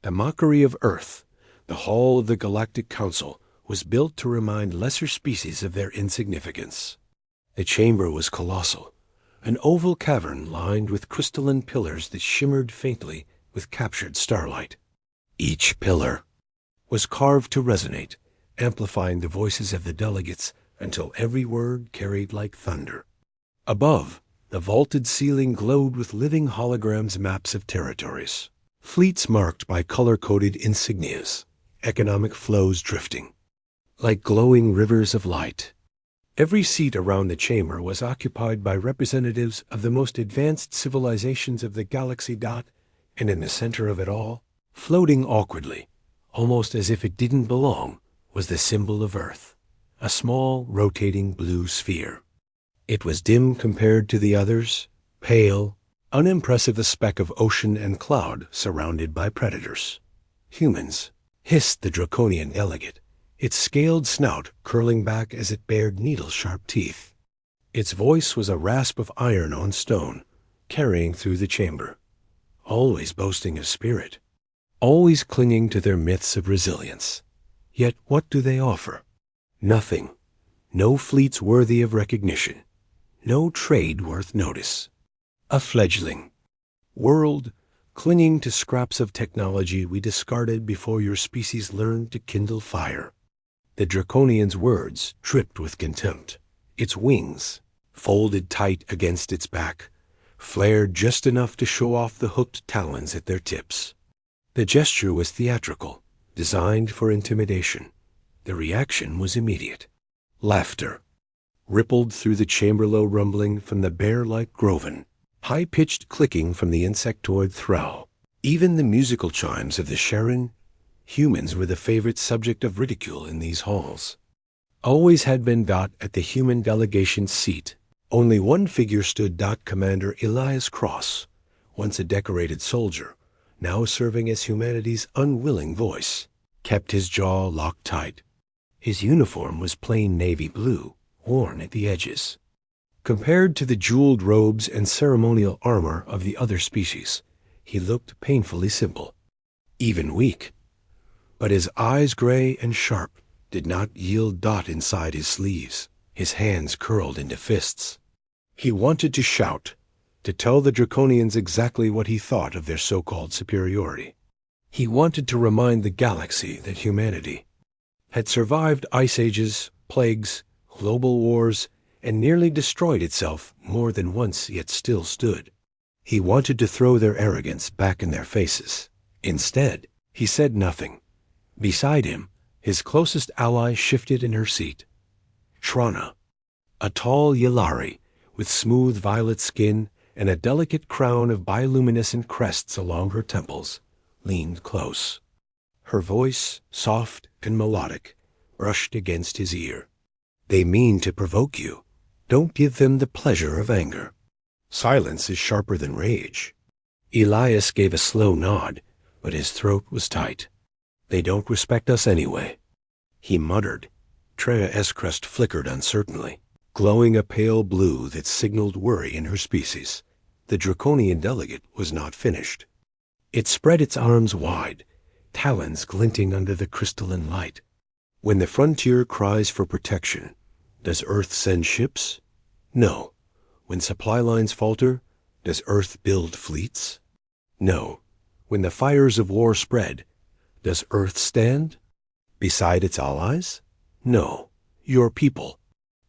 A mockery of Earth, the hall of the Galactic Council was built to remind lesser species of their insignificance. The chamber was colossal, an oval cavern lined with crystalline pillars that shimmered faintly with captured starlight. Each pillar was carved to resonate, amplifying the voices of the delegates until every word carried like thunder. Above, the vaulted ceiling glowed with living holograms maps of territories, fleets marked by color-coded insignias, economic flows drifting like glowing rivers of light. Every seat around the chamber was occupied by representatives of the most advanced civilizations of the galaxy. And in the center of it all, floating awkwardly, almost as if it didn't belong, was the symbol of Earth, a small, rotating blue sphere. It was dim compared to the others, pale, unimpressive, a speck of ocean and cloud surrounded by predators. Humans, hissed the draconian delegate, its scaled snout curling back as it bared needle-sharp teeth. Its voice was a rasp of iron on stone, carrying through the chamber, always boasting of spirit, always clinging to their myths of resilience. Yet what do they offer? Nothing. No fleets worthy of recognition. No trade worth notice. A fledgling world clinging to scraps of technology we discarded before your species learned to kindle fire. The draconian's words dripped with contempt. Its wings, folded tight against its back, flared just enough to show off the hooked talons at their tips. The gesture was theatrical, designed for intimidation. The reaction was immediate. Laughter rippled through the chamber, low rumbling from the bear-like Groven, high-pitched clicking from the insectoid Thrall. Even the musical chimes of the Sharon. Humans were the favorite subject of ridicule in these halls. Always had been. At the human delegation's seat, only one figure stood. Commander Elias Cross, once a decorated soldier, now serving as humanity's unwilling voice, kept his jaw locked tight. His uniform was plain navy blue, worn at the edges. Compared to the jeweled robes and ceremonial armor of the other species, he looked painfully simple, even weak. But his eyes, gray and sharp, did not yield. Inside his sleeves, his hands curled into fists. He wanted to shout, to tell the Draconians exactly what he thought of their so-called superiority. He wanted to remind the galaxy that humanity had survived ice ages, plagues, global wars, and nearly destroyed itself more than once, yet still stood. He wanted to throw their arrogance back in their faces. Instead, he said nothing. Beside him, his closest ally shifted in her seat. Shrana, a tall Yalari with smooth violet skin and a delicate crown of bioluminescent crests along her temples, leaned close. Her voice, soft and melodic, brushed against his ear. They mean to provoke you. Don't give them the pleasure of anger. Silence is sharper than rage. Elias gave a slow nod, but his throat was tight. They don't respect us anyway. He muttered. Treya Escrest flickered uncertainly, glowing a pale blue that signaled worry in her species. The draconian delegate was not finished. It spread its arms wide, talons glinting under the crystalline light. When the frontier cries for protection, does Earth send ships? No. When supply lines falter, does Earth build fleets? No. When the fires of war spread, does Earth stand beside its allies? No. Your people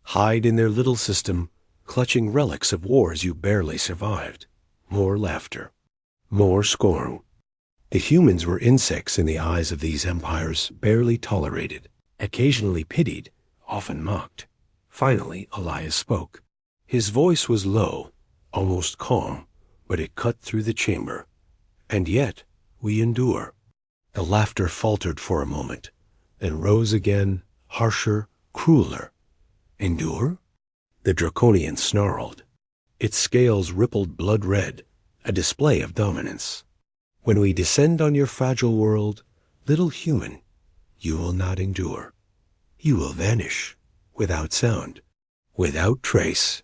hide in their little system, clutching relics of wars you barely survived. More laughter. More scorn. The humans were insects in the eyes of these empires, barely tolerated, occasionally pitied, often mocked. Finally, Elias spoke. His voice was low, almost calm, but it cut through the chamber. And yet, we endure. The laughter faltered for a moment, then rose again, harsher, crueler. Endure? The draconian snarled. Its scales rippled blood red, a display of dominance. When we descend on your fragile world, little human, you will not endure. You will vanish, without sound, without trace.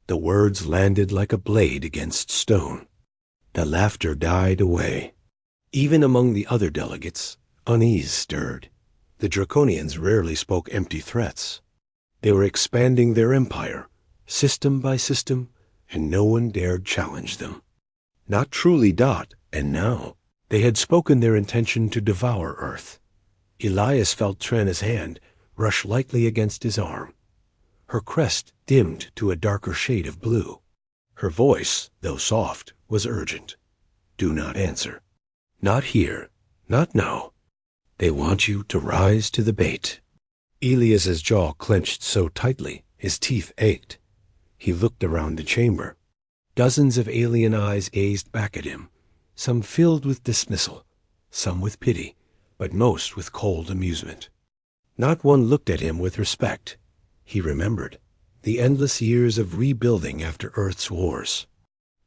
The words landed like a blade against stone. The laughter died away. Even among the other delegates, unease stirred. The Draconians rarely spoke empty threats. They were expanding their empire, system by system, and no one dared challenge them. Not truly Dot, and now they had spoken their intention to devour Earth. Elias felt Trina's hand rush lightly against his arm. Her crest dimmed to a darker shade of blue. Her voice, though soft, was urgent. Do not answer. Not here. Not now. They want you to rise to the bait. Elias's jaw clenched so tightly, his teeth ached. He looked around the chamber. Dozens of alien eyes gazed back at him, some filled with dismissal, some with pity, but most with cold amusement. Not one looked at him with respect. He remembered the endless years of rebuilding after Earth's wars,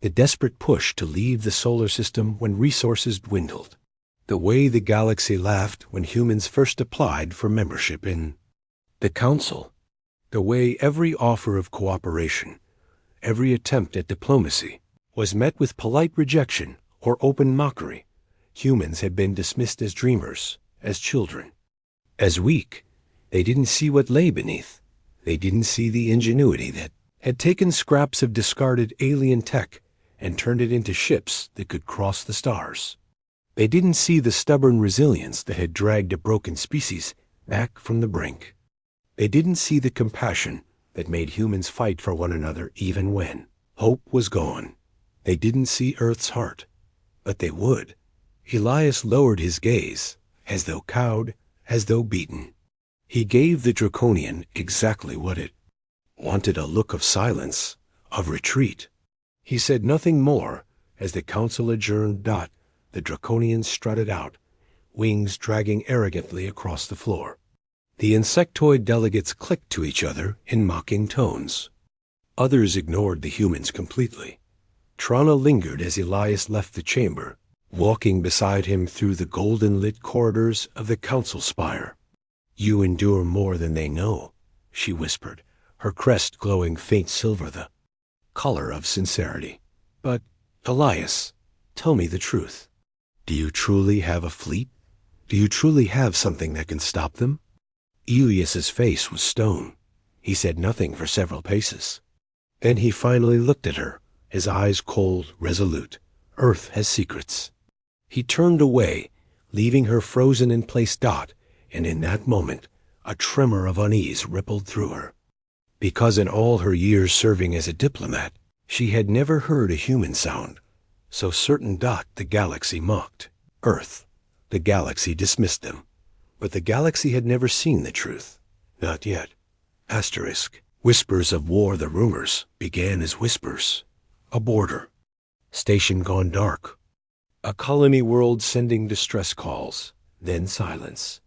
the desperate push to leave the solar system when resources dwindled, the way the galaxy laughed when humans first applied for membership in the Council, the way every offer of cooperation, every attempt at diplomacy, was met with polite rejection or open mockery. Humans had been dismissed as dreamers, as children, as weak. They didn't see what lay beneath. They didn't see the ingenuity that had taken scraps of discarded alien tech and turned it into ships that could cross the stars. They didn't see the stubborn resilience that had dragged a broken species back from the brink. They didn't see the compassion that made humans fight for one another even when hope was gone. They didn't see Earth's heart, but they would. Elias lowered his gaze, as though cowed, as though beaten. He gave the Draconian exactly what it wanted, a look of silence, of retreat. He said nothing more as the council adjourned. The Draconian strutted out, wings dragging arrogantly across the floor. The insectoid delegates clicked to each other in mocking tones. Others ignored the humans completely. Trana lingered as Elias left the chamber, walking beside him through the golden-lit corridors of the council spire. You endure more than they know, she whispered, her crest glowing faint silver, the color of sincerity. But, Elias, tell me the truth. Do you truly have a fleet? Do you truly have something that can stop them? Elias's face was stone. He said nothing for several paces. Then he finally looked at her, his eyes cold, resolute. Earth has secrets. He turned away, leaving her frozen in place. And in that moment, a tremor of unease rippled through her. Because in all her years serving as a diplomat, she had never heard a human sound. So certain. The galaxy mocked Earth. The galaxy dismissed them. But the galaxy had never seen the truth. Not yet. Asterisk. Whispers of war. The rumors began as whispers. A border. Station gone dark. A colony world sending distress calls. Then silence.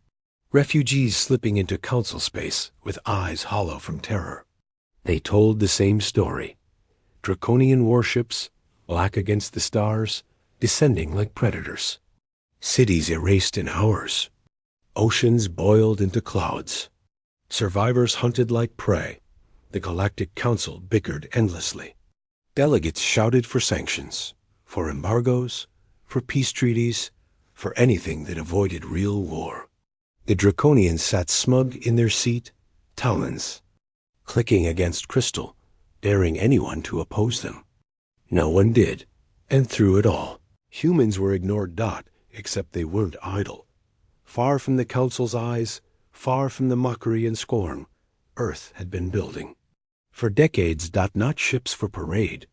Refugees slipping into council space with eyes hollow from terror. They told the same story. Draconian warships, black against the stars, descending like predators. Cities erased in hours. Oceans boiled into clouds. Survivors hunted like prey. The Galactic Council bickered endlessly. Delegates shouted for sanctions, for embargoes, for peace treaties, for anything that avoided real war. The Draconians sat smug in their seat, talons clicking against crystal, daring anyone to oppose them. No one did, and through it all, humans were ignored. Except they weren't idle. Far from the Council's eyes, far from the mockery and scorn, Earth had been building. For decades. Not ships for parade,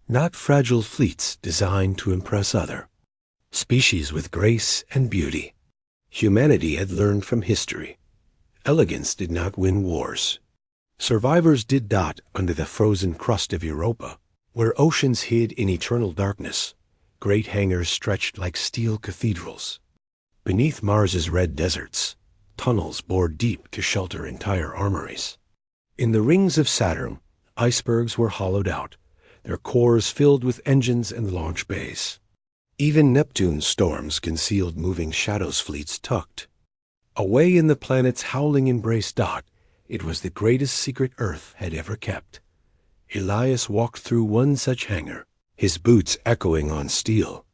not fragile fleets designed to impress other species with grace and beauty. Humanity had learned from history. Elegance did not win wars. Survivors did. Under the frozen crust of Europa, where oceans hid in eternal darkness, great hangars stretched like steel cathedrals. Beneath Mars's red deserts, tunnels bored deep to shelter entire armories. In the rings of Saturn, icebergs were hollowed out, their cores filled with engines and launch bays. Even Neptune's storms concealed moving shadows fleets tucked. Away in the planet's howling embrace. It was the greatest secret Earth had ever kept. Elias walked through one such hangar, his boots echoing on steel.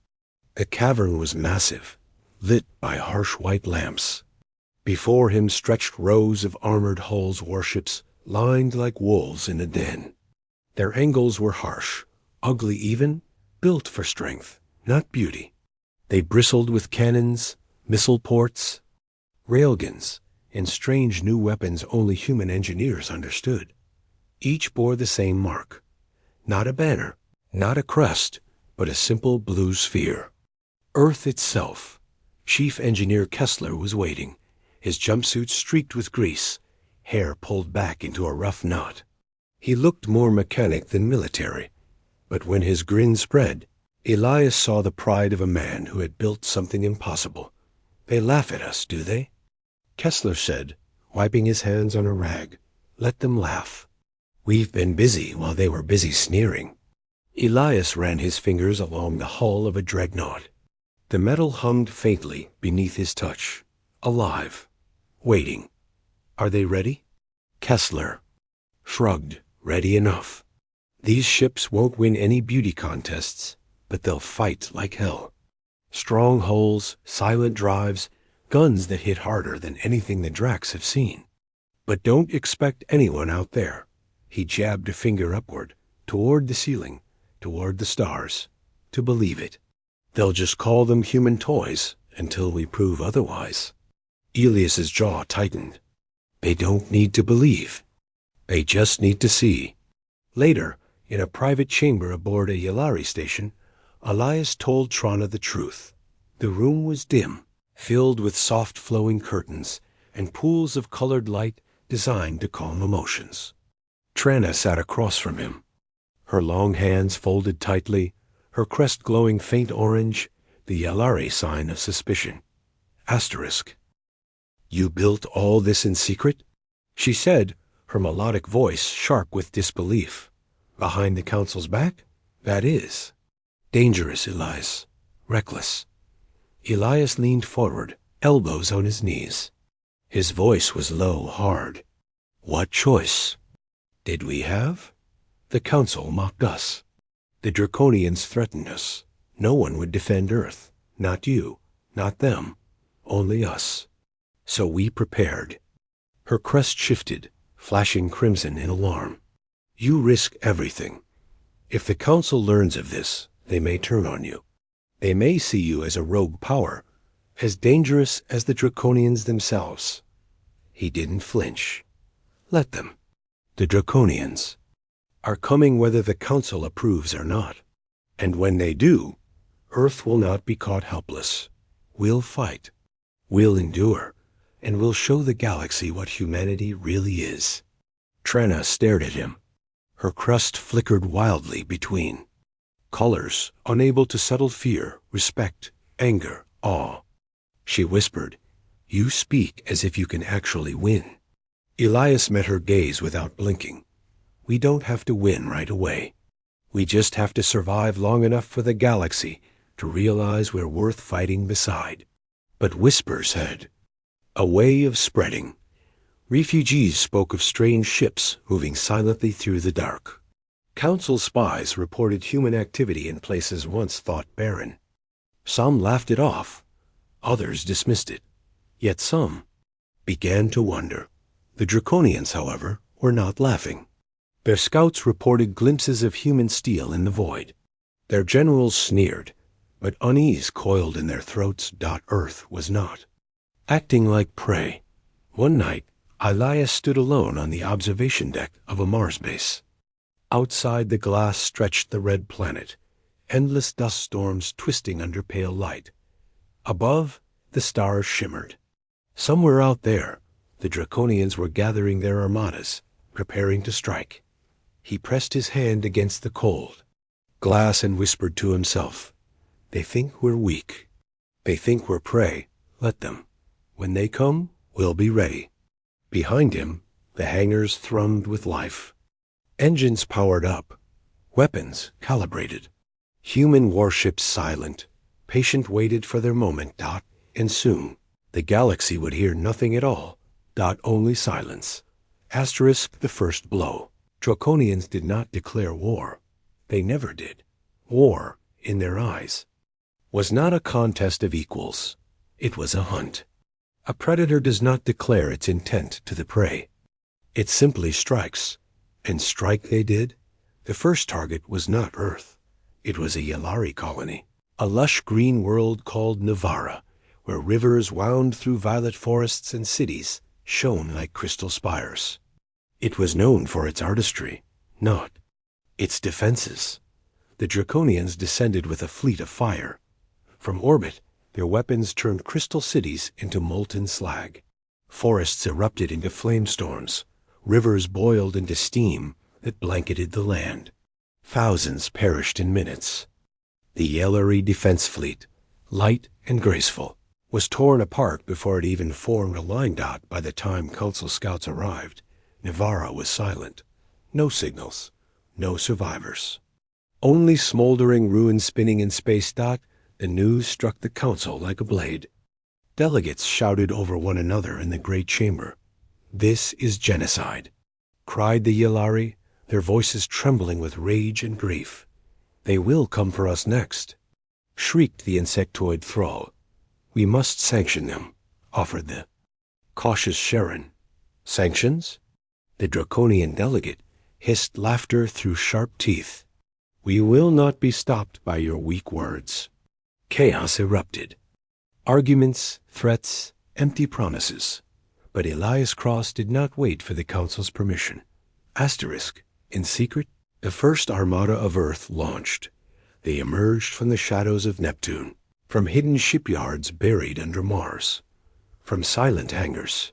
A cavern was massive, lit by harsh white lamps. Before him stretched rows of armored hulls warships, lined like wolves in a den. Their angles were harsh, ugly even, built for strength, not beauty. They bristled with cannons, missile ports, railguns, and strange new weapons only human engineers understood. Each bore the same mark. Not a banner, not a crest, but a simple blue sphere. Earth itself. Chief Engineer Kessler was waiting, his jumpsuit streaked with grease, hair pulled back into a rough knot. He looked more mechanic than military, but when his grin spread, Elias saw the pride of a man who had built something impossible. "They laugh at us, do they?" Kessler said, wiping his hands on a rag. "Let them laugh. We've been busy while they were busy sneering." Elias ran his fingers along the hull of a dreadnought. The metal hummed faintly beneath his touch, alive, waiting. "Are they ready?" Kessler shrugged. "Ready enough. These ships won't win any beauty contests, but they'll fight like hell. Strong hulls, silent drives, guns that hit harder than anything the Dracs have seen. But don't expect anyone out there." He jabbed a finger upward, toward the ceiling, toward the stars, to believe it. "They'll just call them human toys until we prove otherwise." Elias's jaw tightened. They don't need to believe. They just need to see. Later, in a private chamber aboard a Yalari station, Elias told Trana the truth. The room was dim, filled with soft flowing curtains and pools of colored light designed to calm emotions. Trana sat across from him, her long hands folded tightly, her crest glowing faint orange, the Yalari sign of suspicion. Asterisk. "You built all this in secret?" she said, her melodic voice sharp with disbelief. "Behind the Council's back? That is. Dangerous, Elias. Reckless." Elias leaned forward, elbows on his knees. His voice was low, hard. "What choice did we have? The Council mocked us. The Draconians threatened us. No one would defend Earth. Not you, not them, only us. So we prepared." Her crest shifted, flashing crimson in alarm. "You risk everything. If the Council learns of this, they may turn on you. They may see you as a rogue power, as dangerous as the Draconians themselves." He didn't flinch. "Let them. The Draconians are coming whether the Council approves or not. And when they do, Earth will not be caught helpless. We'll fight. We'll endure. And we'll show the galaxy what humanity really is." Trana stared at him. Her crest flickered wildly between colors, unable to settle fear, respect, anger, awe. She whispered, "You speak as if you can actually win." Elias met her gaze without blinking. "We don't have to win right away. We just have to survive long enough for the galaxy to realize we're worth fighting beside." But whispers had a way of spreading. Refugees spoke of strange ships moving silently through the dark. Council spies reported human activity in places once thought barren. Some laughed it off. Others dismissed it. Yet some began to wonder. The Draconians, however, were not laughing. Their scouts reported glimpses of human steel in the void. Their generals sneered, but unease coiled in their throats. Earth was not. Acting like prey. One night, Elias stood alone on the observation deck of a Mars base. Outside the glass stretched the red planet, endless dust storms twisting under pale light. Above, the stars shimmered. Somewhere out there, the Draconians were gathering their armadas, preparing to strike. He pressed his hand against the cold glass and whispered to himself, "They think we're weak. They think we're prey. Let them. When they come, we'll be ready." Behind him, the hangars thrummed with life. Engines powered up, weapons calibrated. Human warships silent, patient waited for their moment. And soon, the galaxy would hear nothing at all. Only silence. Asterisk the first blow. Draconians did not declare war. They never did. War in their eyes. was not a contest of equals. It was a hunt. A predator does not declare its intent to the prey. It simply strikes. And strike they did. The first target was not Earth. It was a Yalari colony, a lush green world called Navara, where rivers wound through violet forests and cities shone like crystal spires. It was known for its artistry, not its defenses. The Draconians descended with a fleet of fire. From orbit, their weapons turned crystal cities into molten slag. Forests erupted into flamestorms. Rivers boiled into steam that blanketed the land. Thousands perished in minutes. The Yalari defense fleet, light and graceful, was torn apart before it even formed a line dot. By the time Council scouts arrived, Navara was silent. No signals, no survivors. Only smoldering ruins spinning in space. The news struck the Council like a blade. Delegates shouted over one another in the great chamber. "This is genocide," cried the Yalari, their voices trembling with rage and grief. "They will come for us next," shrieked the insectoid thrall. "We must sanction them," offered the cautious Sharon. "Sanctions?" The Draconian delegate hissed laughter through sharp teeth. "We will not be stopped by your weak words." Chaos erupted. Arguments, threats, empty promises. But Elias Cross did not wait for the Council's permission. In secret, the first armada of Earth launched. They emerged from the shadows of Neptune, from hidden shipyards buried under Mars, from silent hangars,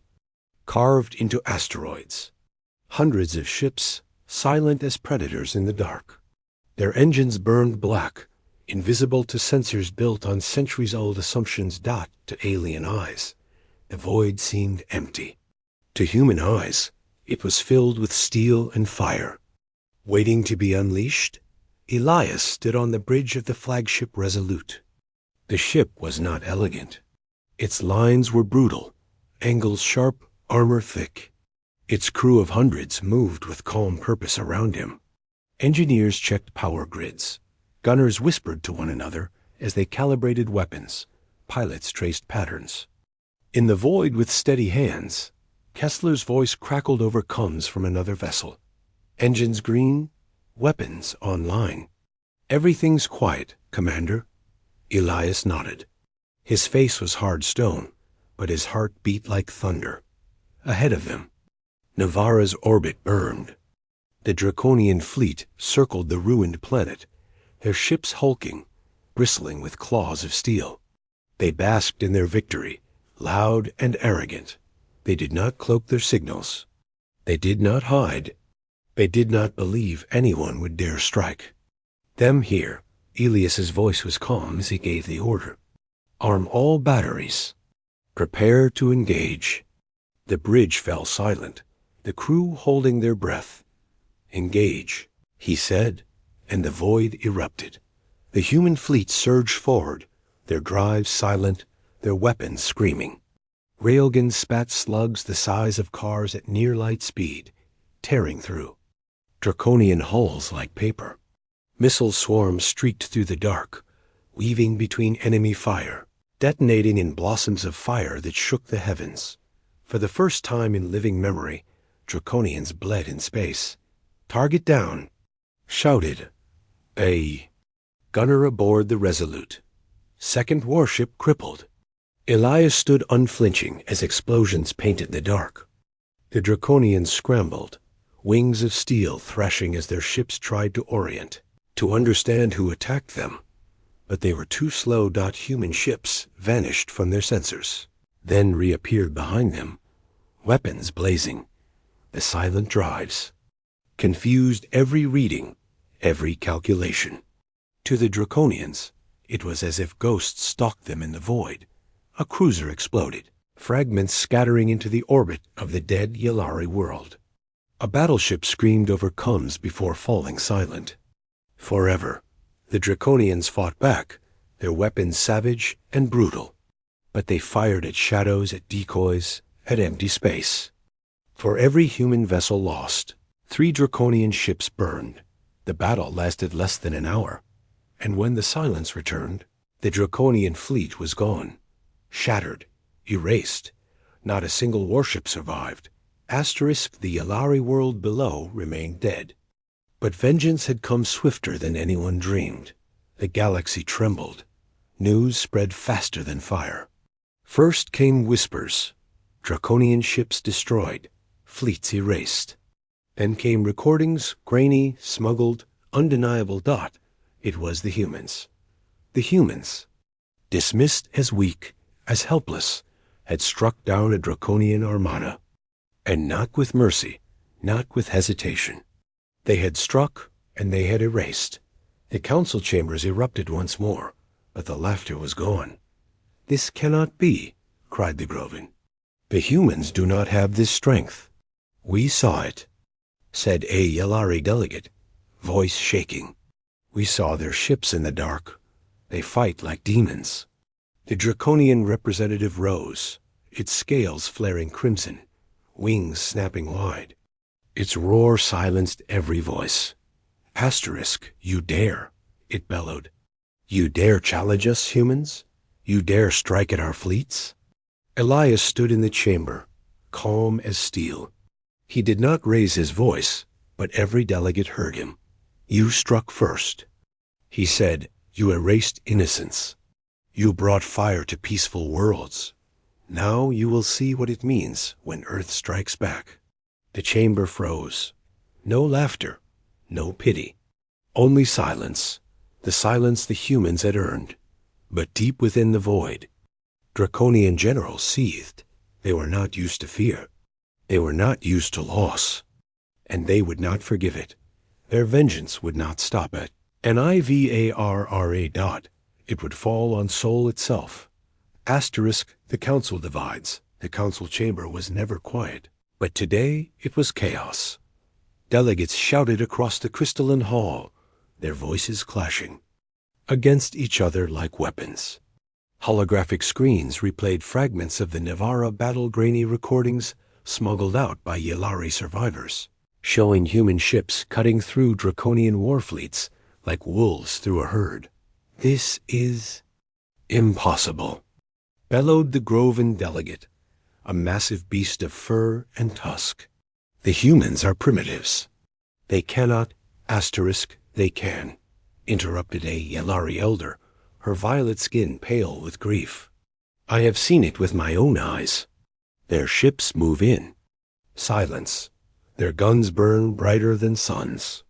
carved into asteroids. Hundreds of ships, silent as predators in the dark. Their engines burned black, invisible to sensors built on centuries-old assumptions. To alien eyes, the void seemed empty. To human eyes, it was filled with steel and fire. Waiting to be unleashed, Elias stood on the bridge of the flagship Resolute. The ship was not elegant. Its lines were brutal, angles sharp, armor thick. Its crew of hundreds moved with calm purpose around him. Engineers checked power grids. Gunners whispered to one another as they calibrated weapons. Pilots traced patterns. In the void with steady hands, Kessler's voice crackled over comms from another vessel. "Engines green, weapons online." "Everything's quiet, Commander." Elias nodded. His face was hard stone, but his heart beat like thunder. Ahead of them, Navara's orbit burned. The Draconian fleet circled the ruined planet, their ships hulking, bristling with claws of steel. They basked in their victory, loud and arrogant. They did not cloak their signals. They did not hide. They did not believe anyone would dare strike. "Them here." Elias's voice was calm as he gave the order. "Arm all batteries. Prepare to engage." The bridge fell silent, the crew holding their breath. "Engage," he said, and the void erupted. The human fleet surged forward, their drives silent, their weapons screaming. Railguns spat slugs the size of cars at near light speed, tearing through Draconian hulls like paper. Missile swarms streaked through the dark, weaving between enemy fire, detonating in blossoms of fire that shook the heavens. For the first time in living memory, Draconians bled in space. "Target down," shouted a gunner aboard the Resolute. Second warship crippled. Elias stood unflinching as explosions painted the dark. The Draconians scrambled, wings of steel thrashing as their ships tried to orient, to understand who attacked them. But they were too slow. Human ships vanished from their sensors, then reappeared behind them, weapons blazing. The silent drives confused every reading, every calculation. To the Draconians, it was as if ghosts stalked them in the void. A cruiser exploded, fragments scattering into the orbit of the dead Yalari world. A battleship screamed over comms before falling silent. Forever, the Draconians fought back, their weapons savage and brutal. But they fired at shadows, at decoys, at empty space. For every human vessel lost, 3 Draconian ships burned. The battle lasted less than an hour, and when the silence returned, The Draconian fleet was gone, shattered, erased. Not a single warship survived. The Yalari world below remained dead. But vengeance had come swifter than anyone dreamed. The galaxy trembled. News spread faster than fire. First came whispers. Draconian ships destroyed, fleets erased. Then came recordings, grainy, smuggled, undeniable. It was the humans. The humans, dismissed as weak, as helpless, had struck down a Draconian armada. And not with mercy, not with hesitation. They had struck, and they had erased. The council chambers erupted once more, but the laughter was gone. "This cannot be," cried the Groven. "The humans do not have this strength." "We saw it," said a Yalari delegate, voice shaking. "We saw their ships in the dark. They fight like demons." The Draconian representative rose, its scales flaring crimson, wings snapping wide. Its roar silenced every voice. "You dare," it bellowed. "You dare challenge us, humans? You dare strike at our fleets?" Elias stood in the chamber, calm as steel. He did not raise his voice, but every delegate heard him. "You struck first," he said. "You erased innocence. You brought fire to peaceful worlds. Now you will see what it means when Earth strikes back." The chamber froze. No laughter, no pity. Only silence, the silence the humans had earned. But deep within the void, Draconian generals seethed. They were not used to fear. They were not used to loss. And they would not forgive it. Their vengeance would not stop at an IVARRA. It would fall on Sol itself. The council divides. The council chamber was never quiet. But today it was chaos. Delegates shouted across the crystalline hall, their voices clashing against each other like weapons. Holographic screens replayed fragments of the Navara battle grainy recordings smuggled out by Yalari survivors, showing human ships cutting through Draconian war fleets like wolves through a herd. "This is impossible," bellowed the Groven delegate, a massive beast of fur and tusk. "The humans are primitives. They cannot, they can," interrupted a Yalari elder, her violet skin pale with grief. "I have seen it with my own eyes. Their ships move in. Silence. Their guns burn brighter than suns.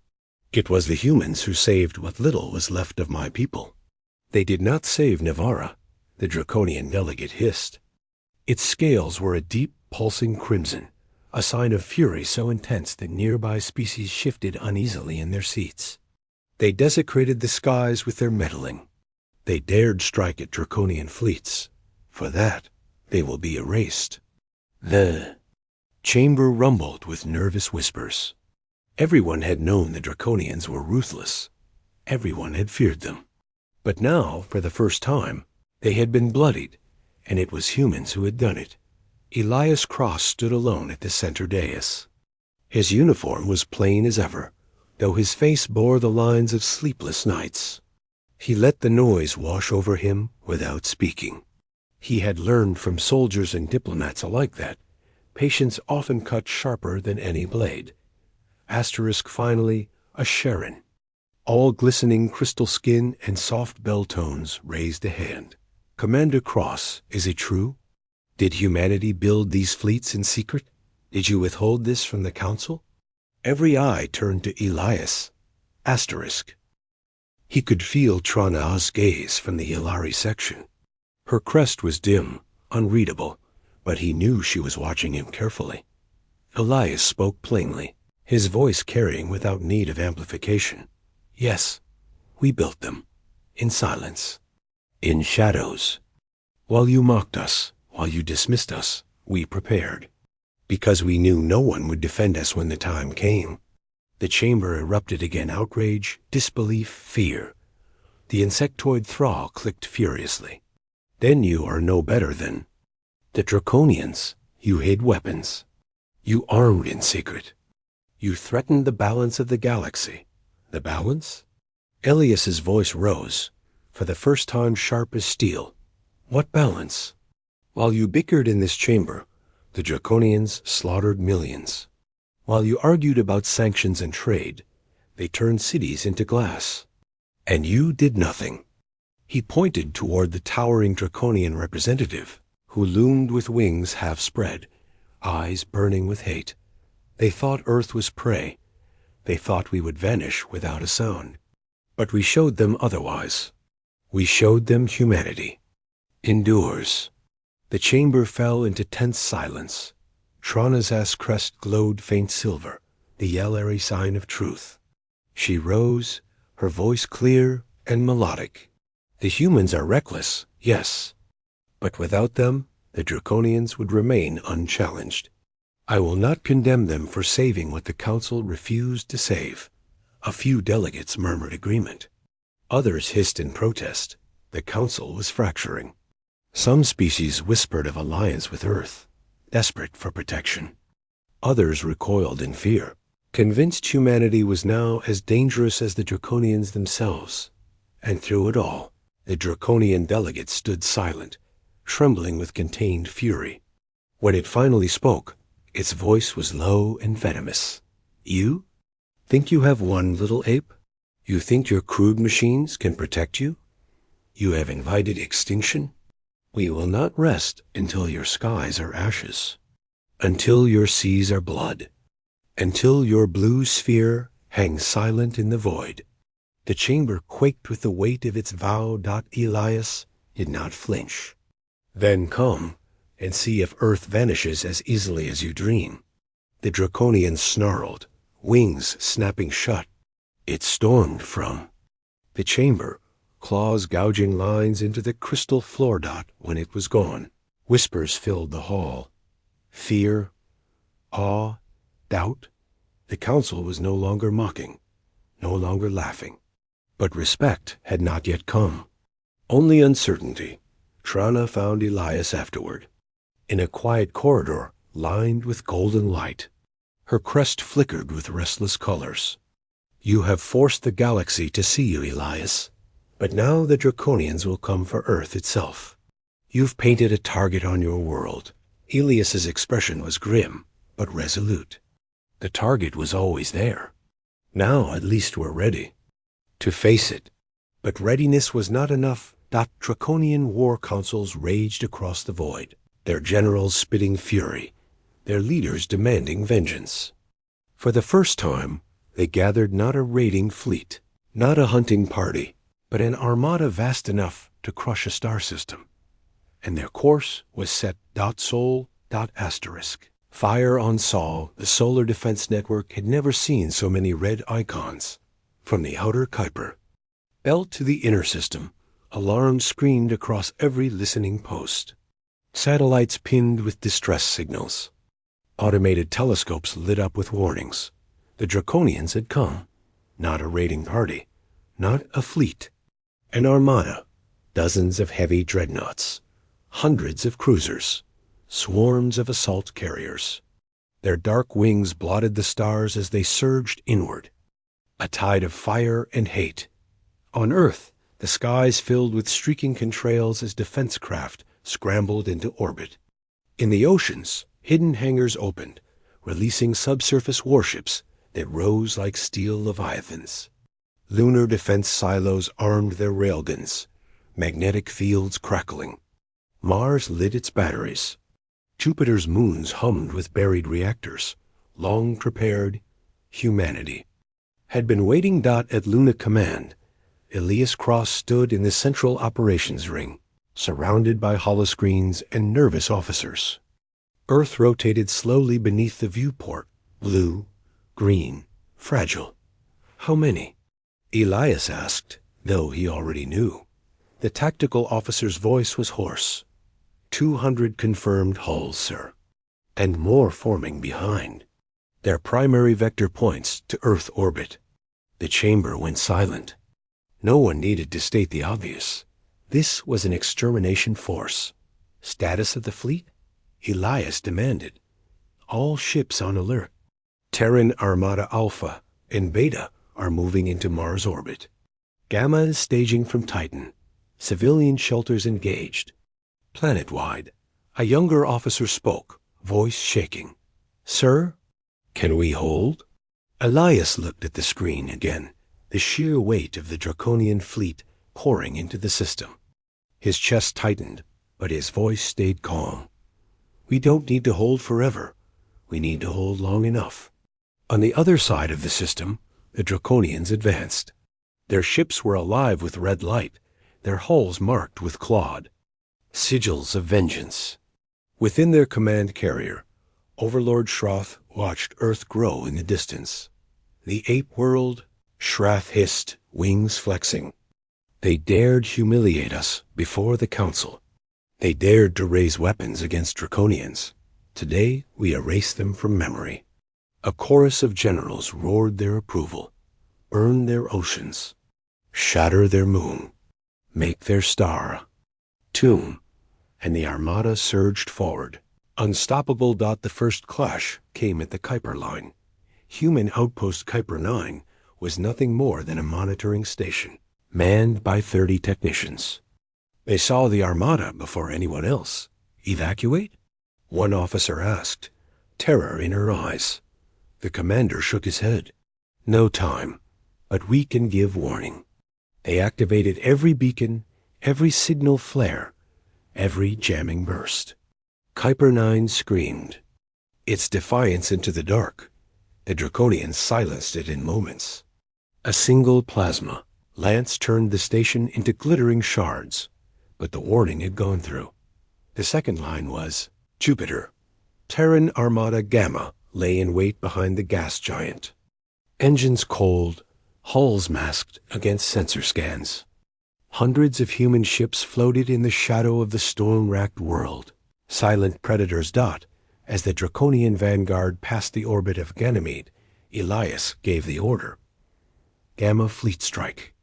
It was the humans who saved what little was left of my people." "They did not save Navara," the Draconian delegate hissed. Its scales were a deep, pulsing crimson, a sign of fury so intense that nearby species shifted uneasily in their seats. "They desecrated the skies with their meddling. They dared strike at Draconian fleets. For that, they will be erased." The chamber rumbled with nervous whispers. Everyone had known the Draconians were ruthless. Everyone had feared them. But now, for the first time, they had been bloodied, and it was humans who had done it. Elias Cross stood alone at the center dais. His uniform was plain as ever, though his face bore the lines of sleepless nights. He let the noise wash over him without speaking. He had learned from soldiers and diplomats alike that patience often cut sharper than any blade. Finally, a Sharon. All glistening crystal skin and soft bell tones raised a hand. "Commander Cross, is it true? Did humanity build these fleets in secret? Did you withhold this from the council?" Every eye turned to Elias. He could feel Trana's gaze from the Yalari section. Her crest was dim, unreadable, but he knew she was watching him carefully. Elias spoke plainly, his voice carrying without need of amplification. "Yes, we built them. In silence. In shadows. While you mocked us, while you dismissed us, we prepared. Because we knew no one would defend us when the time came." The chamber erupted again, outrage, disbelief, fear. The insectoid thrall clicked furiously. "Then you are no better than the Draconians. You hid weapons. You armed in secret. You threatened the balance of the galaxy." "The balance?" Elias's voice rose. for the first time sharp as steel. What balance? While you bickered in this chamber, the Draconians slaughtered millions. While you argued about sanctions and trade, they turned cities into glass. And you did nothing. He pointed toward the towering Draconian representative, who loomed with wings half spread, eyes burning with hate. They thought Earth was prey. They thought we would vanish without a sound. But we showed them otherwise. We showed them humanity. Endures. The chamber fell into tense silence. Trana's crest glowed faint silver, the Yellery sign of truth. She rose, her voice clear and melodic. The humans are reckless, yes, but without them, the Draconians would remain unchallenged. I will not condemn them for saving what the Council refused to save. A few delegates murmured agreement. Others hissed in protest. The Council was fracturing. Some species whispered of alliance with Earth, desperate for protection. Others recoiled in fear, convinced humanity was now as dangerous as the Draconians themselves. And through it all, the Draconian delegate stood silent, trembling with contained fury. When it finally spoke, its voice was low and venomous. You? Think you have won, little ape? You think your crude machines can protect you? You have invited extinction? We will not rest until your skies are ashes, until your seas are blood, until your blue sphere hangs silent in the void. The chamber quaked with the weight of its vow. Elias did not flinch. Then come and see if Earth vanishes as easily as you dream. The Draconian snarled, wings snapping shut. It stormed from the chamber, claws gouging lines into the crystal floor. When it was gone, whispers filled the hall. Fear, awe, doubt. The Council was no longer mocking, no longer laughing. But respect had not yet come. Only uncertainty. Trana found Elias afterward, in a quiet corridor lined with golden light. Her crest flickered with restless colors. You have forced the galaxy to see you, Elias. But now the Draconians will come for Earth itself. You've painted a target on your world. Elias's expression was grim, but resolute. The target was always there. Now at least we're ready to face it. But readiness was not enough. Draconian war councils raged across the void, their generals spitting fury, their leaders demanding vengeance. For the first time, they gathered not a raiding fleet, not a hunting party, but an armada vast enough to crush a star system. And their course was set. Sol. Asterisk. Fire on Sol, the solar defense network had never seen so many red icons. From the outer Kuiper belt to the inner system, alarms screamed across every listening post. Satellites pinned with distress signals. Automated telescopes lit up with warnings. The Draconians had come. Not a raiding party. Not a fleet. An armada. Dozens of heavy dreadnoughts. Hundreds of cruisers. Swarms of assault carriers. Their dark wings blotted the stars as they surged inward. A tide of fire and hate. On Earth, the skies filled with streaking contrails as defense craft scrambled into orbit. In the oceans, hidden hangars opened, releasing subsurface warships that rose like steel leviathans. Lunar defense silos armed their railguns, magnetic fields crackling. Mars lit its batteries. Jupiter's moons hummed with buried reactors, long prepared. Humanity had been waiting. At Luna Command, Elias Cross stood in the central operations ring, surrounded by holoscreens and nervous officers. Earth rotated slowly beneath the viewport, blue, green, fragile. How many? Elias asked, though he already knew. The tactical officer's voice was hoarse. 200 confirmed hulls, sir, and more forming behind. Their primary vector points to Earth orbit. The chamber went silent. No one needed to state the obvious. This was an extermination force. Status of the fleet? Elias demanded. All ships on alert. Terran Armada Alpha and Beta are moving into Mars orbit. Gamma is staging from Titan. Civilian shelters engaged. Planet-wide, a younger officer spoke, voice shaking. "Sir, can we hold?" Elias looked at the screen again, the sheer weight of the Draconian fleet pouring into the system. His chest tightened, but his voice stayed calm. "We don't need to hold forever. We need to hold long enough." On the other side of the system, the Draconians advanced. Their ships were alive with red light, their hulls marked with clawed sigils of vengeance. Within their command carrier, Overlord Shroth watched Earth grow in the distance. The ape world, Shroth hissed, wings flexing. They dared humiliate us before the Council. They dared to raise weapons against Draconians. Today we erase them from memory. A chorus of generals roared their approval. Burn their oceans. Shatter their moon. Make their star. Tomb. And the Armada surged forward. Unstoppable. The first clash came at the Kuiper line. Human outpost Kuiper 9 was nothing more than a monitoring station, manned by 30 technicians. They saw the Armada before anyone else. Evacuate? One officer asked, terror in her eyes. The commander shook his head. No time, but we can give warning. They activated every beacon, every signal flare, every jamming burst. Kuiper 9 screamed. Its defiance into the dark. The Draconians silenced it in moments. A single plasma lance turned the station into glittering shards, but the warning had gone through. The second line was Jupiter. Terran Armada Gamma lay in wait behind the gas giant. Engines cold, hulls masked against sensor scans. Hundreds of human ships floated in the shadow of the storm-racked world. Silent predators dot. As the Draconian vanguard passed the orbit of Ganymede, Elias gave the order. Gamma fleet strike.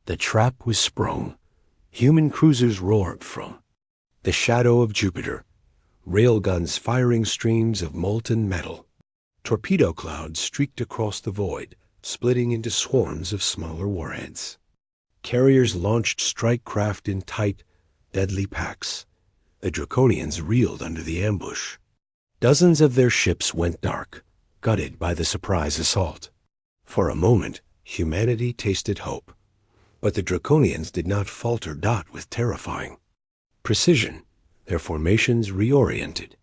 The trap was sprung. Human cruisers roared from the shadow of Jupiter, railguns firing streams of molten metal. Torpedo clouds streaked across the void, splitting into swarms of smaller warheads. Carriers launched strike craft in tight, deadly packs. The Draconians reeled under the ambush. Dozens of their ships went dark, gutted by the surprise assault. For a moment, humanity tasted hope. But the Draconians did not falter with terrifying precision. Their formations reoriented.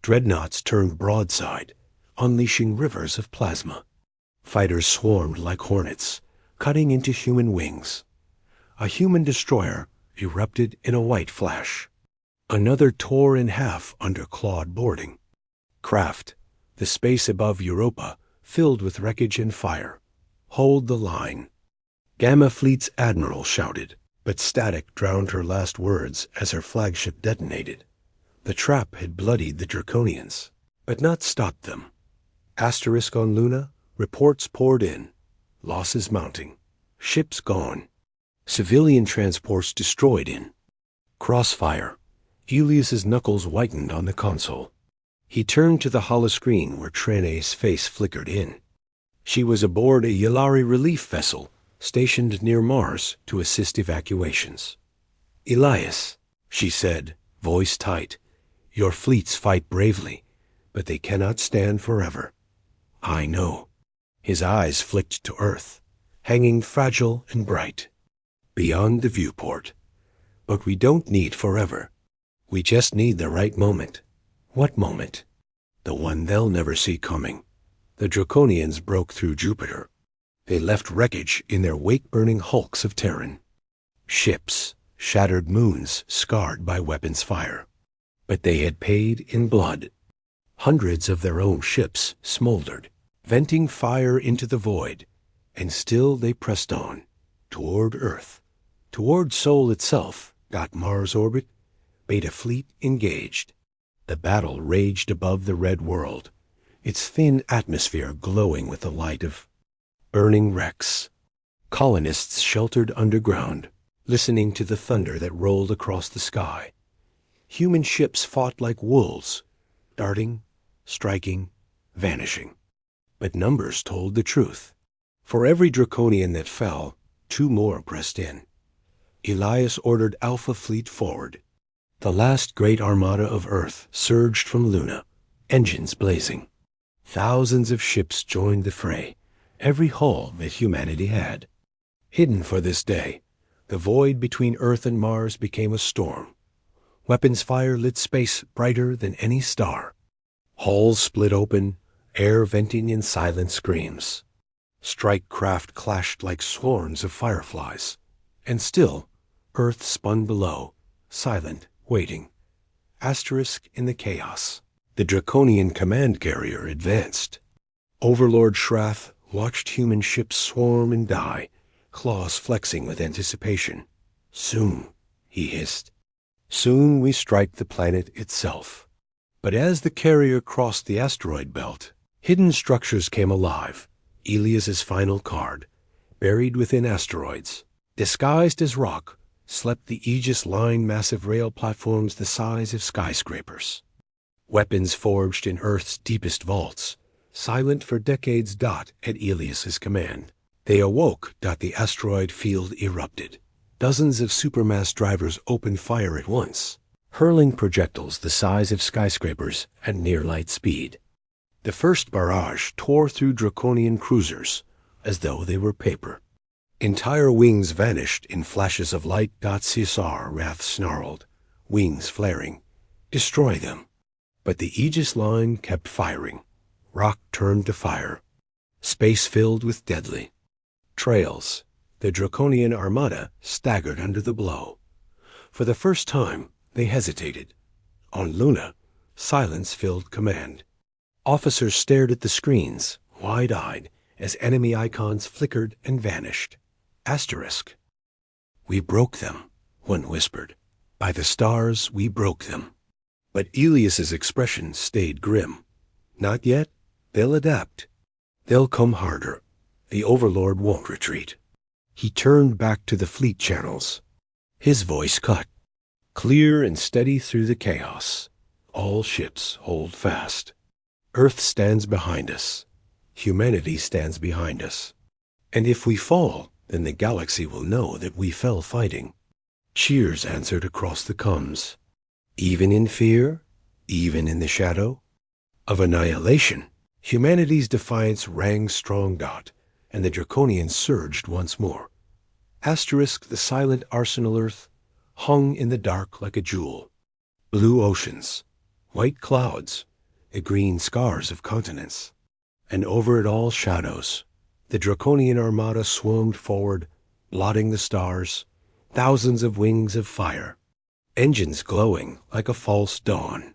Dreadnoughts turned broadside, unleashing rivers of plasma. Fighters swarmed like hornets, cutting into human wings. A human destroyer erupted in a white flash. Another tore in half under clawed boarding. Craft, the space above Europa, filled with wreckage and fire. Hold the line. Gamma Fleet's admiral shouted, but static drowned her last words as her flagship detonated. The trap had bloodied the Draconians, but not stopped them. Asterisk on Luna, reports poured in. Losses mounting. Ships gone. Civilian transports destroyed in crossfire. Elias's knuckles whitened on the console. He turned to the holoscreen where Trene's face flickered in. She was aboard a Yalari relief vessel stationed near Mars to assist evacuations. "Elias," she said, voice tight, "your fleets fight bravely, but they cannot stand forever." "I know." His eyes flicked to Earth, hanging fragile and bright. Beyond the viewport. But we don't need forever. We just need the right moment. What moment? The one they'll never see coming. The Draconians broke through Jupiter. They left wreckage in their wake-burning hulks of Terran. Ships, shattered moons scarred by weapons fire. But they had paid in blood. Hundreds of their own ships smoldered, venting fire into the void, and still they pressed on, toward Earth. Toward Sol itself, Mars orbit, Beta Fleet engaged. The battle raged above the red world, its thin atmosphere glowing with the light of burning wrecks. Colonists sheltered underground, listening to the thunder that rolled across the sky. Human ships fought like wolves, darting, striking, vanishing. But numbers told the truth. For every Draconian that fell, 2 more pressed in. Elias ordered Alpha Fleet forward. The last great armada of Earth surged from Luna, engines blazing. Thousands of ships joined the fray, every hull that humanity had. Hidden for this day, the void between Earth and Mars became a storm. Weapons fire lit space brighter than any star. Hulls split open, air venting in silent screams. Strike craft clashed like swarms of fireflies. And still, Earth spun below, silent, waiting. Asterisk in the chaos. The Draconian command carrier advanced. Overlord Shrath watched human ships swarm and die, claws flexing with anticipation. Soon, he hissed. Soon we strike the planet itself. But as the carrier crossed the asteroid belt, hidden structures came alive. Elias's final card, buried within asteroids, disguised as rock, slept the Aegis-lined massive rail platforms the size of skyscrapers. Weapons forged in Earth's deepest vaults, silent for decades. At Elias's command, they awoke. The asteroid field erupted. Dozens of supermass drivers opened fire at once, hurling projectiles the size of skyscrapers at near-light speed. The first barrage tore through Draconian cruisers as though they were paper. Entire wings vanished in flashes of light. Caesar Wrath snarled, wings flaring. Destroy them. But the Aegis line kept firing. Rock turned to fire. Space filled with deadly trails. The Draconian Armada staggered under the blow. For the first time, they hesitated. On Luna, silence filled command. Officers stared at the screens, wide-eyed, as enemy icons flickered and vanished. Asterisk. We broke them, one whispered. By the stars, we broke them. But Elias's expression stayed grim. Not yet. They'll adapt. They'll come harder. The Overlord won't retreat. He turned back to the fleet channels. His voice cut, clear and steady through the chaos. All ships hold fast. Earth stands behind us. Humanity stands behind us. And if we fall, then the galaxy will know that we fell fighting. Cheers answered across the comms. Even in fear, even in the shadow of annihilation, humanity's defiance rang strong. And the Draconians surged once more. Asterisk. The silent arsenal Earth hung in the dark like a jewel. Blue oceans, white clouds, the green scars of continents. And over it all shadows. The Draconian Armada swarmed forward, blotting the stars, thousands of wings of fire, engines glowing like a false dawn.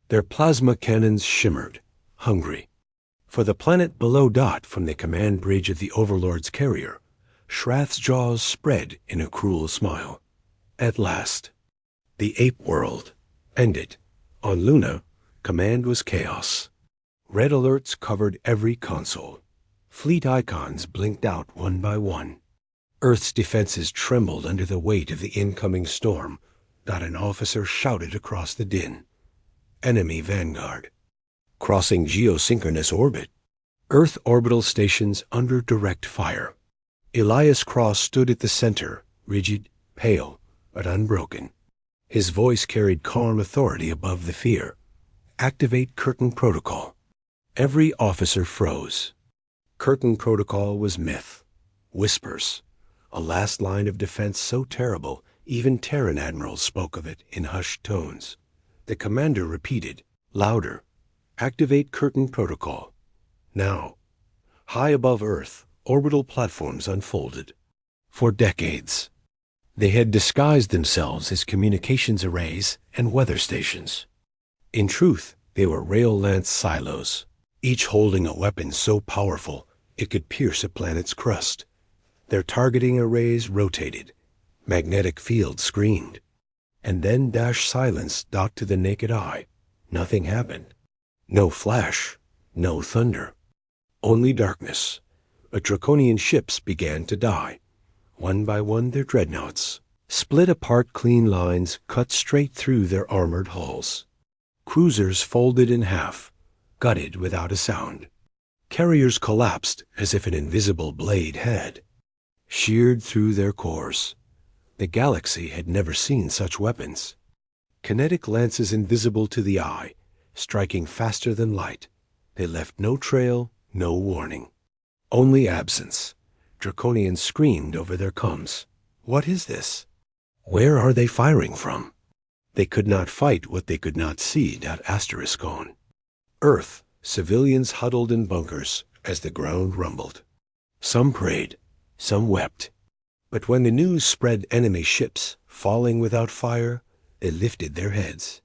Their plasma cannons shimmered, hungry. For the planet below. From the command bridge of the Overlord's carrier, Shrath's jaws spread in a cruel smile. At last, the ape world ended. On Luna, command was chaos. Red alerts covered every console. Fleet icons blinked out one by one. Earth's defenses trembled under the weight of the incoming storm. An officer shouted across the din. Enemy vanguard. Crossing geosynchronous orbit. Earth orbital stations under direct fire. Elias Cross stood at the center, rigid, pale, but unbroken. His voice carried calm authority above the fear. Activate Curtain Protocol. Every officer froze. Curtain Protocol was myth. Whispers. A last line of defense so terrible, even Terran admirals spoke of it in hushed tones. The commander repeated, louder. Activate Curtain Protocol. Now. High above Earth, orbital platforms unfolded. For decades, they had disguised themselves as communications arrays and weather stations. In truth, they were rail lance silos, each holding a weapon so powerful it could pierce a planet's crust. Their targeting arrays rotated. Magnetic fields screamed. And then silence docked to the naked eye. Nothing happened. No flash, no thunder. Only darkness. But Draconian ships began to die. One by one their dreadnoughts. Split apart clean lines cut straight through their armored hulls. Cruisers folded in half, gutted without a sound. Carriers collapsed as if an invisible blade had. Sheared through their cores. The galaxy had never seen such weapons. Kinetic lances invisible to the eye, striking faster than light. They left no trail, no warning. Only absence. Draconians screamed over their comms. What is this? Where are they firing from? They could not fight what they could not see. **. Earth, civilians huddled in bunkers as the ground rumbled. Some prayed, some wept. But when the news spread enemy ships falling without fire, they lifted their heads.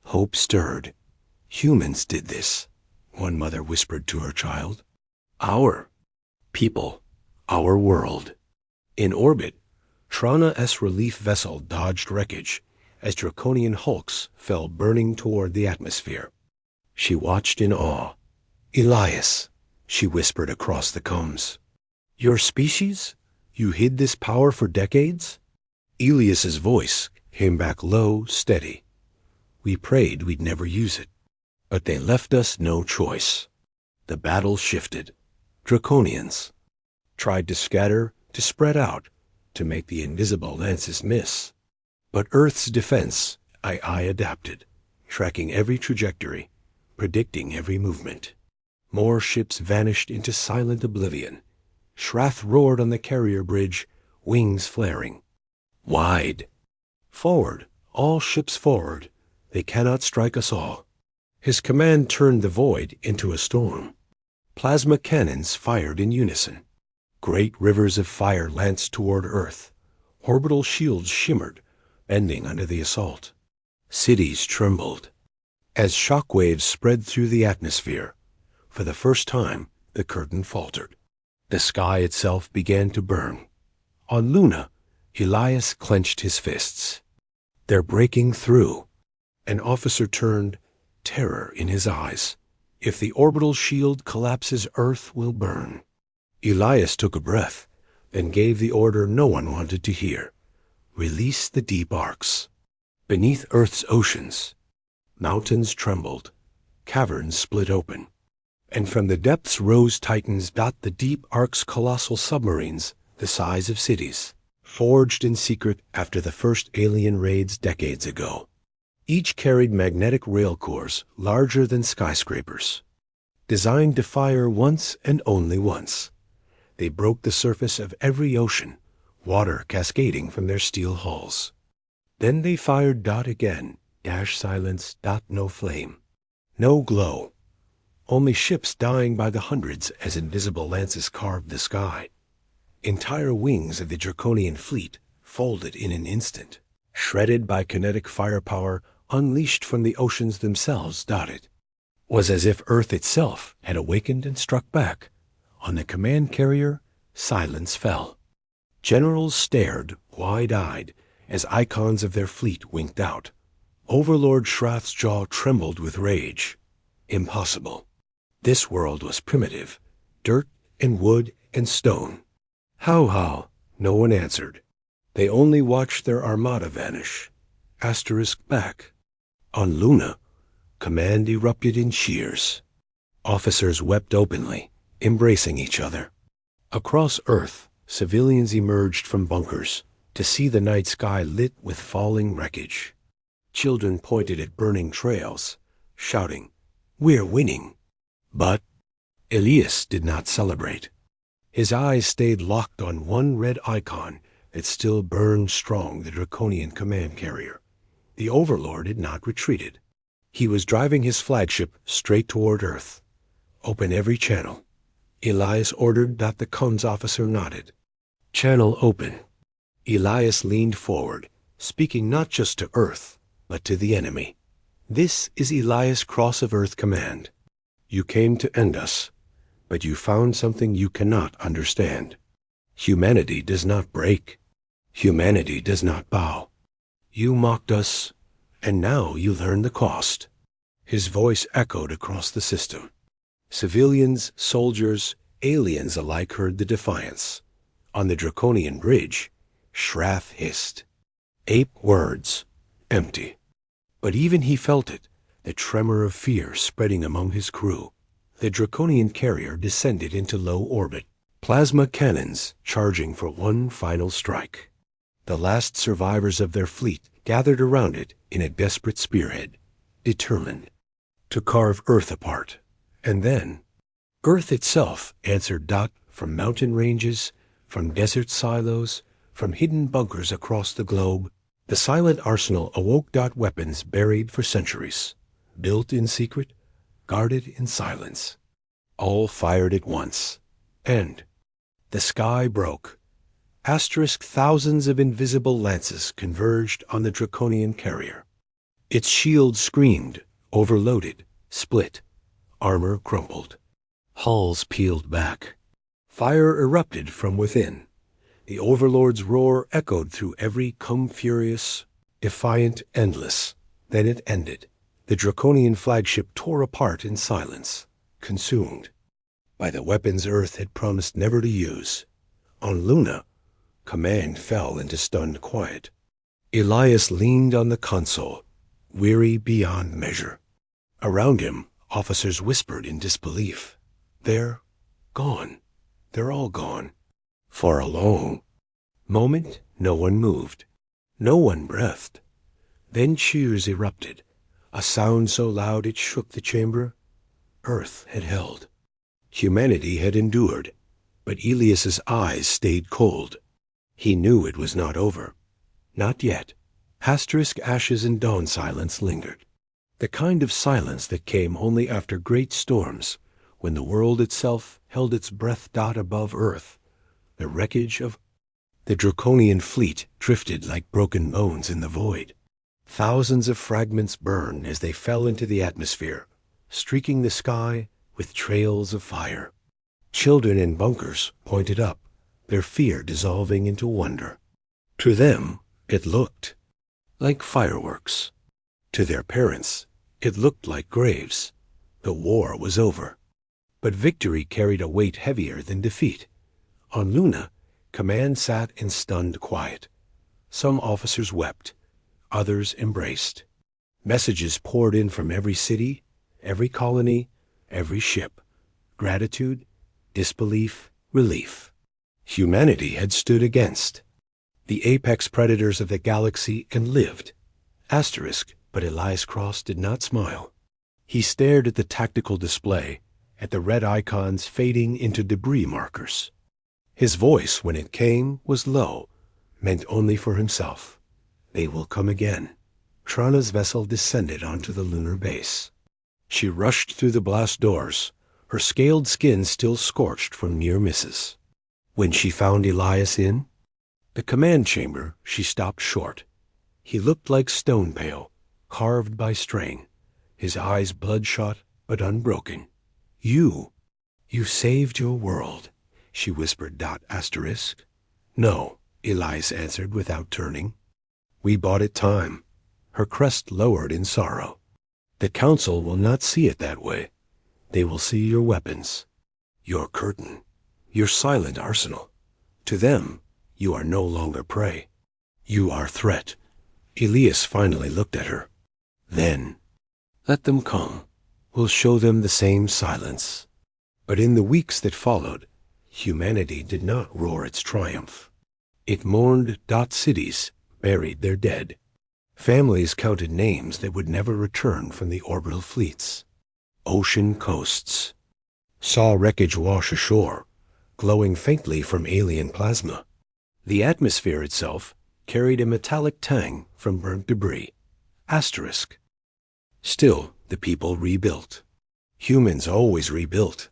Hope stirred. Humans did this, one mother whispered to her child. Our people, our world. In orbit, Trana-S relief vessel dodged wreckage as draconian hulks fell burning toward the atmosphere. She watched in awe. Elias, she whispered across the comms. Your species? You hid this power for decades? Elias's voice came back low, steady. We prayed we'd never use it, but they left us no choice. The battle shifted. Draconians tried to scatter, to spread out, to make the invisible lances miss. But Earth's defense, I adapted, tracking every trajectory, predicting every movement. More ships vanished into silent oblivion. Shrath roared on the carrier bridge, wings flaring. Wide. Forward, all ships forward. They cannot strike us all. His command turned the void into a storm. Plasma cannons fired in unison. Great rivers of fire lanced toward Earth. Orbital shields shimmered, bending under the assault. Cities trembled. As shock waves spread through the atmosphere, for the first time, the curtain faltered. The sky itself began to burn. On Luna, Elias clenched his fists. They're breaking through. An officer turned, terror in his eyes. If the orbital shield collapses, Earth will burn. Elias took a breath, then gave the order no one wanted to hear. Release the deep arcs. Beneath Earth's oceans, mountains trembled, caverns split open, and from the depths rose titans. The deep arcs, colossal submarines, the size of cities, forged in secret after the first alien raids decades ago. Each carried magnetic rail cores larger than skyscrapers, designed to fire once and only once. They broke the surface of every ocean, water cascading from their steel hulls. Then they fired. Again. Silence. No flame. No glow. Only ships dying by the hundreds as invisible lances carved the sky. Entire wings of the draconian fleet folded in an instant, shredded by kinetic firepower unleashed from the oceans themselves. It was as if Earth itself had awakened and struck back. On the command carrier, silence fell. Generals stared, wide-eyed, as icons of their fleet winked out. Overlord Shrath's jaw trembled with rage. Impossible. This world was primitive, dirt and wood and stone. How? No one answered. They only watched their armada vanish. Back. On Luna, command erupted in cheers. Officers wept openly, embracing each other. Across Earth, civilians emerged from bunkers to see the night sky lit with falling wreckage. Children pointed at burning trails, shouting, "We're winning!" But Elias did not celebrate. His eyes stayed locked on one red icon that still burned strong, the draconian command carrier. The Overlord had not retreated. He was driving his flagship straight toward Earth. Open every channel. Elias ordered. The comms officer nodded. Channel open. Elias leaned forward, speaking not just to Earth, but to the enemy. This is Elias Cross of Earth Command. You came to end us, but you found something you cannot understand. Humanity does not break. Humanity does not bow. You mocked us, and now you learn the cost. His voice echoed across the system. Civilians, soldiers, aliens alike heard the defiance. On the draconian bridge, Shrath hissed. Ape words, empty. But even he felt it, the tremor of fear spreading among his crew. The draconian carrier descended into low orbit, plasma cannons charging for one final strike. The last survivors of their fleet gathered around it in a desperate spearhead, determined to carve Earth apart. And then Earth itself answered. From mountain ranges, from desert silos, from hidden bunkers across the globe, the silent arsenal awoke. Weapons buried for centuries, built in secret, guarded in silence, all fired at once. And the sky broke. Thousands of invisible lances converged on the draconian carrier. Its shield screamed, overloaded, split. Armor crumpled. Hulls peeled back. Fire erupted from within. The Overlord's roar echoed through every come furious, defiant, endless. Then it ended. The draconian flagship tore apart in silence, consumed by the weapons Earth had promised never to use. On Luna, command fell into stunned quiet. Elias leaned on the console, weary beyond measure. Around him, officers whispered in disbelief. They're gone. They're all gone. For a long moment, no one moved. No one breathed. Then cheers erupted, a sound so loud it shook the chamber. Earth had held. Humanity had endured, but Elias's eyes stayed cold. He knew it was not over. Not yet. Ashes and dawn silence lingered. The kind of silence that came only after great storms, when the world itself held its breath. Above Earth, the wreckage of the draconian fleet drifted like broken bones in the void. Thousands of fragments burned as they fell into the atmosphere, streaking the sky with trails of fire. Children in bunkers pointed up, their fear dissolving into wonder. To them, it looked like fireworks. To their parents, it looked like graves. The war was over. But victory carried a weight heavier than defeat. On Luna, command sat in stunned quiet. Some officers wept, others embraced. Messages poured in from every city, every colony, every ship. Gratitude, disbelief, relief. Humanity had stood against the apex predators of the galaxy and lived. But Elias Cross did not smile. He stared at the tactical display, at the red icons fading into debris markers. His voice, when it came, was low, meant only for himself. They will come again. Trana's vessel descended onto the lunar base. She rushed through the blast doors, her scaled skin still scorched from near misses. When she found Elias in the command chamber, she stopped short. He looked like stone pale, carved by strain, his eyes bloodshot but unbroken. You saved your world, she whispered. No, Elias answered without turning. We bought it time. Her crest lowered in sorrow. The Council will not see it that way. They will see your weapons, your curtain, your silent arsenal. To them, you are no longer prey. You are threat. Elias finally looked at her. Then, let them come. We'll show them the same silence. But in the weeks that followed, humanity did not roar its triumph. It mourned. Cities buried their dead. Families counted names that would never return from the orbital fleets. Ocean coasts saw wreckage wash ashore, glowing faintly from alien plasma. The atmosphere itself carried a metallic tang from burnt debris. Still, the people rebuilt. Humans always rebuilt.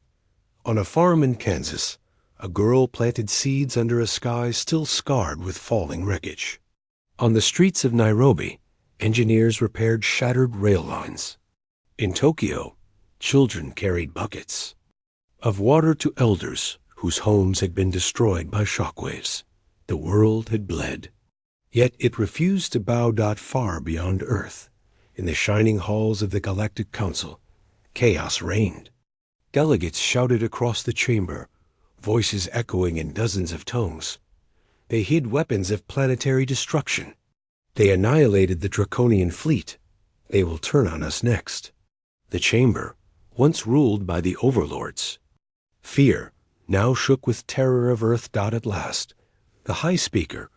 On a farm in Kansas, a girl planted seeds under a sky still scarred with falling wreckage. On the streets of Nairobi, engineers repaired shattered rail lines. In Tokyo, children carried buckets of water to elders whose homes had been destroyed by shockwaves. The world had bled. Yet it refused to bow. Far beyond Earth, in the shining halls of the Galactic Council, chaos reigned. Delegates shouted across the chamber, voices echoing in dozens of tongues. They hid weapons of planetary destruction. They annihilated the draconian fleet. They will turn on us next. The chamber, once ruled by the overlords. Fear, now shook with terror of Earth. At last, the High Speaker,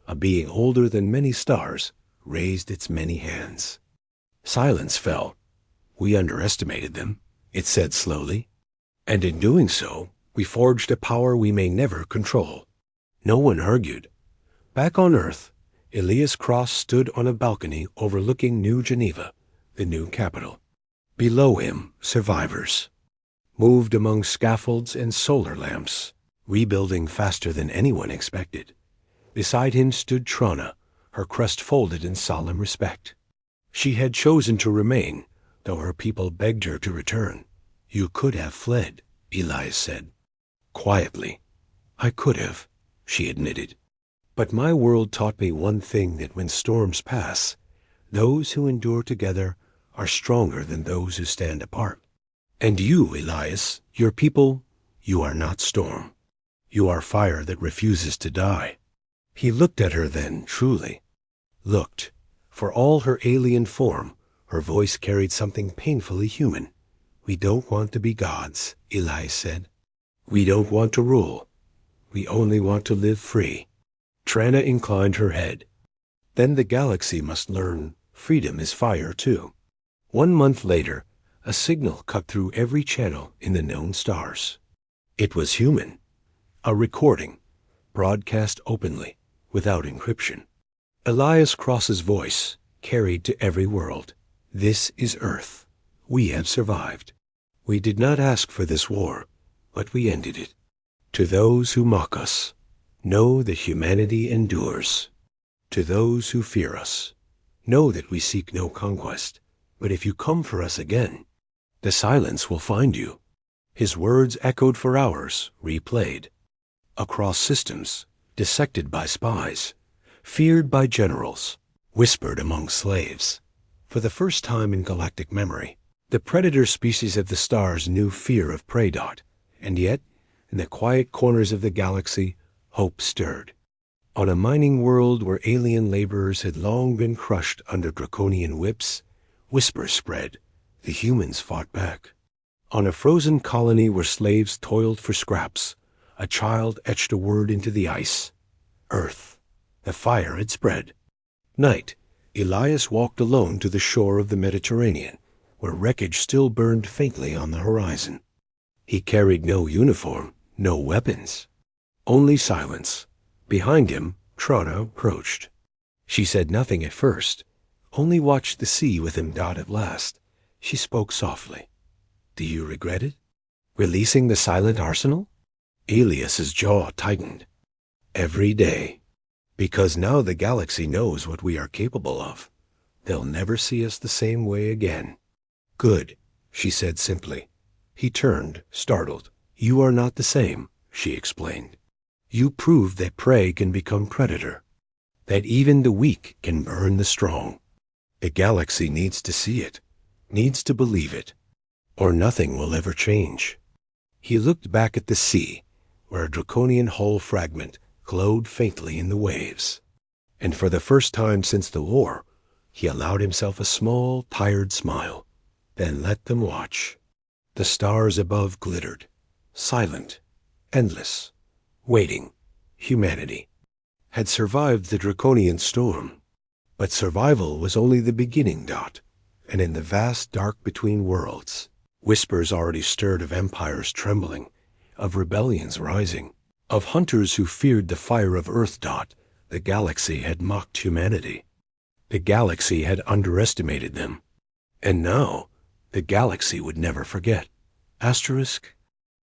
a being older than many stars, raised its many hands. Silence fell. We underestimated them, it said slowly. And in doing so, we forged a power we may never control. No one argued. Back on Earth, Elias Cross stood on a balcony overlooking New Geneva, the new capital. Below him, survivors moved among scaffolds and solar lamps, rebuilding faster than anyone expected. Beside him stood Trana, her crest folded in solemn respect. She had chosen to remain, though her people begged her to return. "You could have fled," Elias said. Quietly. "I could have," she admitted. "But my world taught me one thing, that when storms pass, those who endure together are stronger than those who stand apart. And you, Elias, your people, you are not storm. You are fire that refuses to die." He looked at her then, truly. Looked. For all her alien form, her voice carried something painfully human. "We don't want to be gods," Elias said. "We don't want to rule. We only want to live free." Trana inclined her head. "Then the galaxy must learn freedom is fire, too." 1 month later, a signal cut through every channel in the known stars. It was human. A recording, broadcast openly, without encryption. Elias Cross's voice carried to every world. "This is Earth. We have survived. We did not ask for this war, but we ended it. To those who mock us, know that humanity endures. To those who fear us, know that we seek no conquest. But if you come for us again, the silence will find you." His words echoed for hours, replayed. Across systems, dissected by spies, feared by generals, whispered among slaves. For the first time in galactic memory, the predator species of the stars knew fear of prey. And yet, in the quiet corners of the galaxy, hope stirred. On a mining world where alien laborers had long been crushed under draconian whips, whispers spread. The humans fought back. On a frozen colony where slaves toiled for scraps, a child etched a word into the ice. Earth. The fire had spread. Night. Elias walked alone to the shore of the Mediterranean, where wreckage still burned faintly on the horizon. He carried no uniform, no weapons. Only silence. Behind him, Trana approached. She said nothing at first, only watched the sea with him. At last, she spoke softly. "Do you regret it? Releasing the silent arsenal?" Elias's jaw tightened. "Every day. Because now the galaxy knows what we are capable of. They'll never see us the same way again." "Good," she said simply. He turned, startled. "You are not the same," she explained. "You proved that prey can become predator, that even the weak can burn the strong. The galaxy needs to see it, needs to believe it, or nothing will ever change." He looked back at the sea, where a draconian hull fragment glowed faintly in the waves. And for the first time since the war, he allowed himself a small, tired smile, then let them watch. The stars above glittered, silent, endless, waiting. Humanity had survived the draconian storm. But survival was only the beginning. And in the vast dark between worlds, whispers already stirred of empires trembling, of rebellions rising, of hunters who feared the fire of Earth. The galaxy had mocked humanity. The galaxy had underestimated them. And now, the galaxy would never forget.